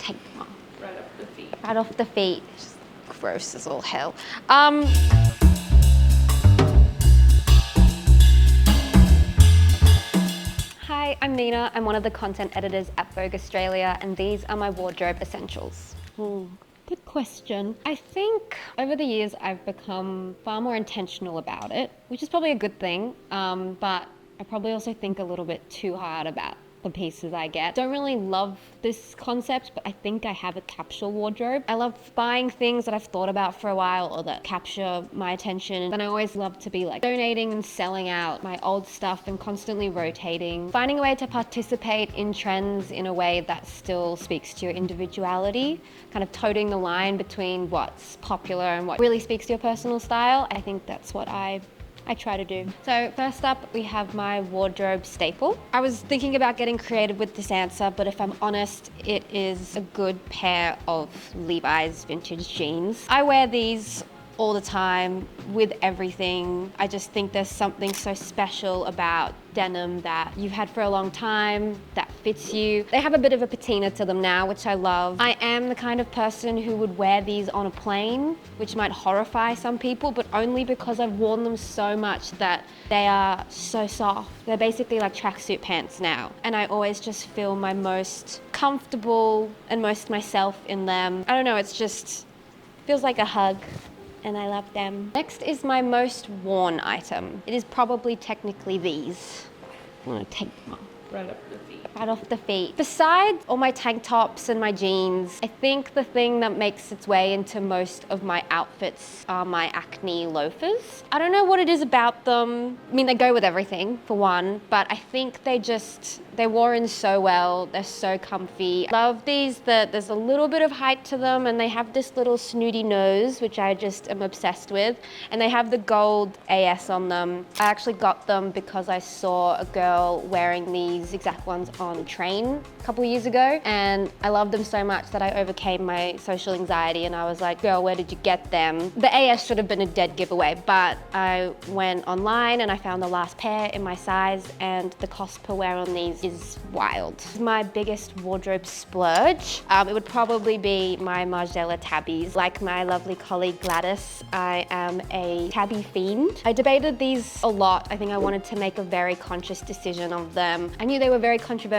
take them off. Right off the feet. Right off the feet. It's just gross as all hell. Hi, I'm Nina. I'm one of the content editors at Vogue Australia, and these are my wardrobe essentials. Good question. I think over the years I've become far more intentional about it, which is probably a good thing, but I probably also think a little bit too hard about the pieces I get. Don't really love this concept, but I think I have a capsule wardrobe. I love buying things that I've thought about for a while or that capture my attention. And I always love to be like donating and selling out my old stuff and constantly rotating. Finding a way to participate in trends in a way that still speaks to your individuality, kind of toting the line between what's popular and what really speaks to your personal style. I think that's what I try to do. So first up, we have my wardrobe staple. I was thinking about getting creative with this answer, but if I'm honest, it is a good pair of Levi's vintage jeans. I wear these all the time with everything. I just think there's something so special about denim that you've had for a long time that fits you. They have a bit of a patina to them now, which I love. I am the kind of person who would wear these on a plane, which might horrify some people, but only because I've worn them so much that they are so soft. They're basically like tracksuit pants now. And I always just feel my most comfortable and most myself in them. I don't know, it's just feels like a hug. And I love them. Next is my most worn item. It is probably technically these. I'm gonna take them off. Right off the feet. Right off the feet. Besides all my tank tops and my jeans, I think the thing that makes its way into most of my outfits are my Acne loafers. I don't know what it is about them. I mean, they go with everything, for one, but I think they wore in so well. They're so comfy. Love these, that there's a little bit of height to them, and they have this little snooty nose, which I just am obsessed with. And they have the gold AS on them. I actually got them because I saw a girl wearing these exact ones on a train a couple years ago, and I loved them so much that I overcame my social anxiety, and I was like, girl, where did you get them? The AS should have been a dead giveaway, but I went online and I found the last pair in my size, and the cost per wear on these is wild. My biggest wardrobe splurge, it would probably be my Margiela tabbies. Like my lovely colleague Gladys, I am a tabby fiend. I debated these a lot. I think I wanted to make a very conscious decision of them. I knew they were very controversial.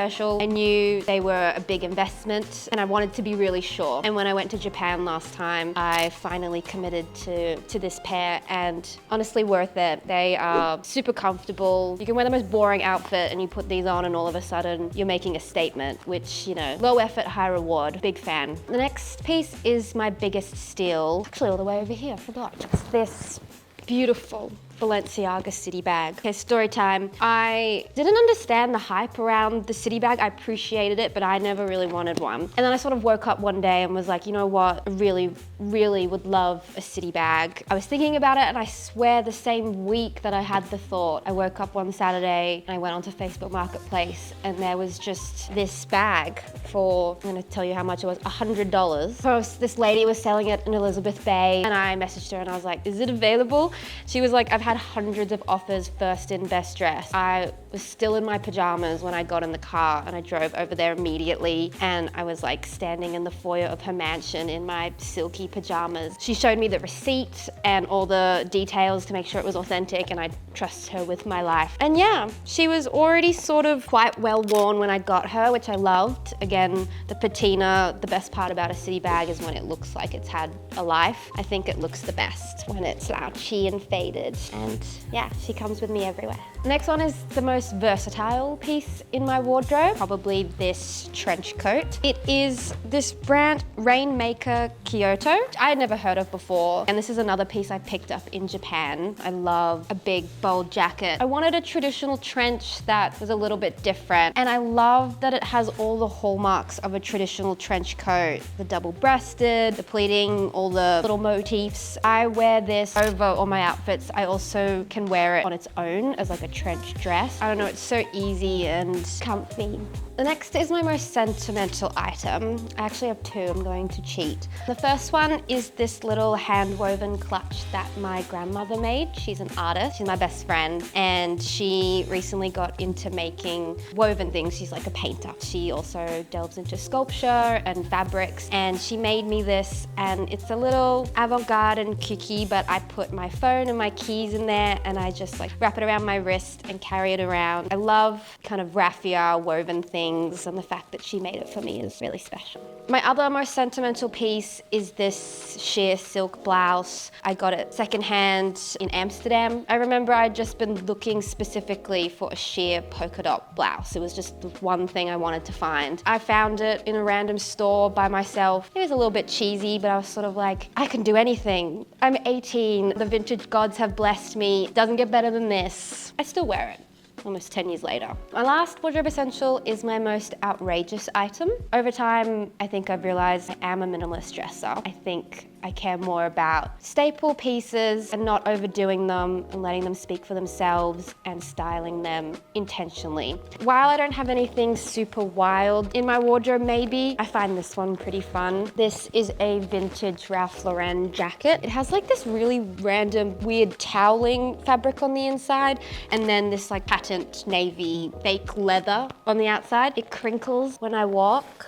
I knew they were a big investment, and I wanted to be really sure. And when I went to Japan last time, I finally committed to this pair, and honestly worth it. They are super comfortable. You can wear the most boring outfit and you put these on and all of a sudden you're making a statement, which, you know, low effort, high reward. Big fan. The next piece is my biggest steal. Actually, all the way over here, I forgot. It's this beautiful Balenciaga City Bag. Okay, story time. I didn't understand the hype around the City Bag. I appreciated it, but I never really wanted one. And then I sort of woke up one day and was like, you know what? I really, really would love a City Bag. I was thinking about it, and I swear the same week that I had the thought, I woke up one Saturday and I went onto Facebook Marketplace, and there was just this bag for, I'm gonna tell you how much it was, $100. So this lady was selling it in Elizabeth Bay, and I messaged her and I was like, is it available? She was like, I've had hundreds of offers, first in, best dress. I was still in my pajamas when I got in the car, and I drove over there immediately, and I was like standing in the foyer of her mansion in my silky pajamas. She showed me the receipt and all the details to make sure it was authentic, and I trust her with my life. And yeah, she was already sort of quite well worn when I got her, which I loved. Again, the patina, the best part about a City Bag is when it looks like it's had a life. I think it looks the best when it's slouchy and faded. And yeah, she comes with me everywhere. The next one is the most versatile piece in my wardrobe, probably this trench coat. It is this brand Rainmaker Kyoto, which I had never heard of before. And this is another piece I picked up in Japan. I love a big bold jacket. I wanted a traditional trench that was a little bit different. And I love that it has all the hallmarks of a traditional trench coat. The double-breasted, the pleating, all the little motifs. I wear this over all my outfits. I also can wear it on its own as like a trench dress. I don't know, it's so easy and comfy. The next is my most sentimental item. I actually have two, I'm going to cheat. The first one is this little hand-woven clutch that my grandmother made. She's an artist, she's my best friend, and she recently got into making woven things. She's like a painter. She also delves into sculpture and fabrics, and she made me this, and it's a little avant-garde and kooky, but I put my phone and my keys in there, and I just like wrap it around my wrist and carry it around. I love kind of raffia woven things, and the fact that she made it for me is really special. My other most sentimental piece is this sheer silk blouse. I got it secondhand in Amsterdam. I remember I'd just been looking specifically for a sheer polka dot blouse. It was just the one thing I wanted to find. I found it in a random store by myself. It was a little bit cheesy, but I was sort of like, I can do anything. I'm 18, the vintage gods have blessed me. It doesn't get better than this. I still wear it. Almost 10 years later. My last wardrobe essential is my most outrageous item. Over time, I think I've realized I am a minimalist dresser. I think I care more about staple pieces and not overdoing them and letting them speak for themselves and styling them intentionally. While I don't have anything super wild in my wardrobe, maybe, I find this one pretty fun. This is a vintage Ralph Lauren jacket. It has like this really random, weird toweling fabric on the inside, and then this like patent navy fake leather on the outside. It crinkles when I walk.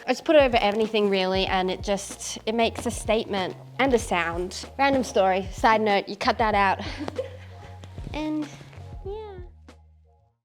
I just put it over anything really, and it makes a statement and a sound. Random story, side note, you cut that out. And